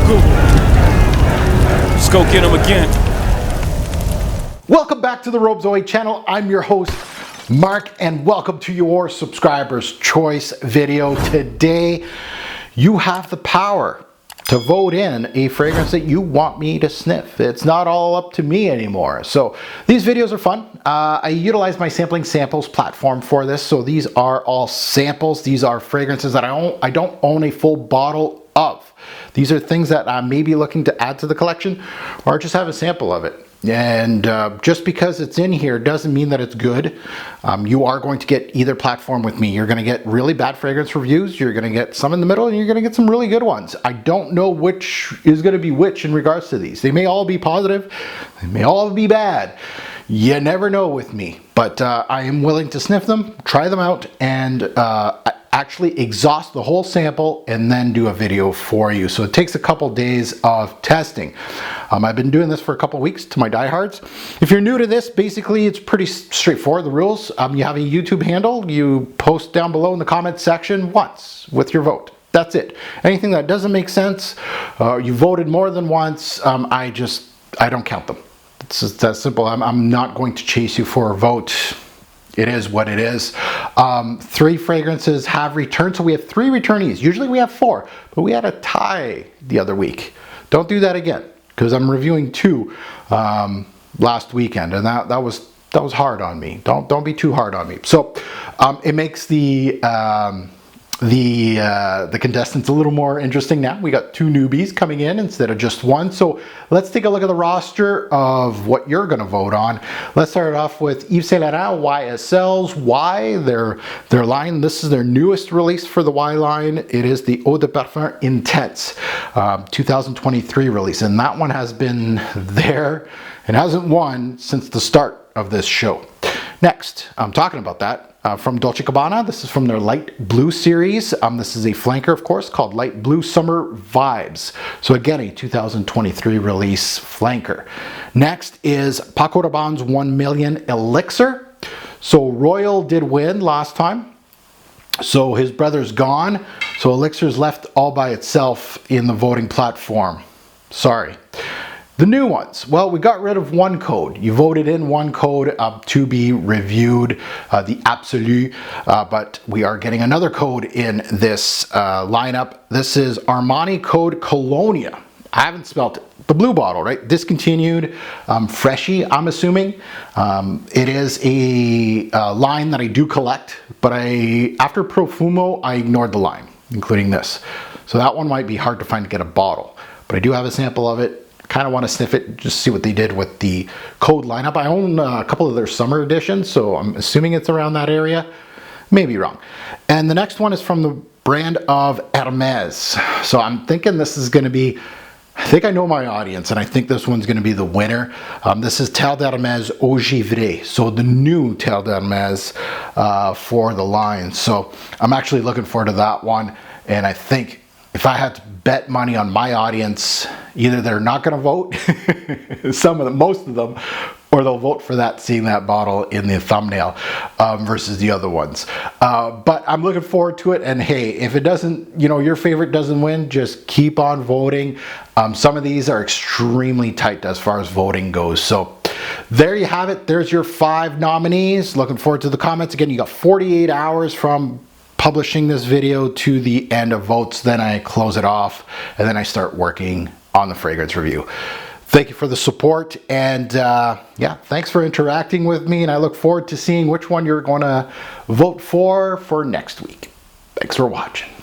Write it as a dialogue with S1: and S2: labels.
S1: Google. Let's go get him again.
S2: Welcome back to the Robes Away channel. I'm your host, Mark, and welcome to your subscriber's choice video. Today, you have the power to vote in a fragrance that you want me to sniff. It's not all up to me anymore. So these videos are fun. I utilize my Sampling Samples platform for this. So these are all samples. These are fragrances that I don't own a full bottle of. These are things that I may be looking to add to the collection or just have a sample of it. And just because it's in here doesn't mean that it's good. You are going to get either platform with me. You're going to get really bad fragrance reviews, you're going to get some in the middle, and you're going to get some really good ones. I don't know which is going to be which in regards to these. They may all be positive, they may all be bad. You never know with me, but I am willing to sniff them, try them out, and actually exhaust the whole sample and then do a video for you. So it takes a couple days of testing. I've been doing this for a couple weeks to my diehards. If you're new to this, basically it's pretty straightforward, the rules. You have a YouTube handle, you post down below in the comments section once with your vote. That's it. Anything that doesn't make sense, you voted more than once, I don't count them. It's just that simple. I'm not going to chase you for a vote. It is what it is. 3 fragrances have returned, so we have 3 returnees. Usually we have 4, but we had a tie the other week. Don't do that again, because I'm reviewing 2 last weekend, and that was hard on me. Don't be too hard on me. So it makes the contestants a little more interesting now. We got 2 newbies coming in instead of just 1. So let's take a look at the roster of what you're going to vote on. Let's start off with Yves Saint Laurent YSL's Y, their line. This is their newest release for the Y line. It is the Eau de Parfum Intense 2023 release, and that one has been there and hasn't won since the start of this show. Next, I'm talking about that. From Dolce & Gabbana, this is from their Light Blue series. This is a flanker, of course, called Light Blue Summer Vibes. So again, a 2023 release flanker. Next is Paco Rabanne's 1 Million Elixir. So Royal did win last time. So his brother's gone. So Elixir's left all by itself in the voting platform. Sorry. The new ones, well, we got rid of 1 code. You voted in 1 code to be reviewed, the Absolu, but we are getting another code in this lineup. This is Armani code Colonia. I haven't spelled it. The blue bottle, right? Discontinued, freshy, I'm assuming. It is a line that I do collect, but after Profumo, I ignored the line, including this. So that one might be hard to find to get a bottle, but I do have a sample of it. Kind of want to sniff it, just see what they did with the code lineup. I own a couple of their summer editions, so I'm assuming it's around that area. Maybe wrong. And the next one is from the brand of Hermes. So I'm thinking this is going to be, I think I know my audience, and I think this one's going to be the winner. This is Terre d'Hermes au Givree. So the new Terre d'Hermes for the line. So I'm actually looking forward to that one, and I think if I had to bet money on my audience, either they're not going to vote, most of them, or they'll vote for that, seeing that bottle in the thumbnail versus the other ones. But I'm looking forward to it. And hey, if it doesn't, your favorite doesn't win, just keep on voting. Some of these are extremely tight as far as voting goes. So there you have it. There's your 5 nominees. Looking forward to the comments. Again, you got 48 hours from publishing this video to the end of votes. Then I close it off, and then I start working on the fragrance review. Thank you for the support, and yeah, thanks for interacting with me, and I look forward to seeing which one you're going to vote for next week. Thanks for watching.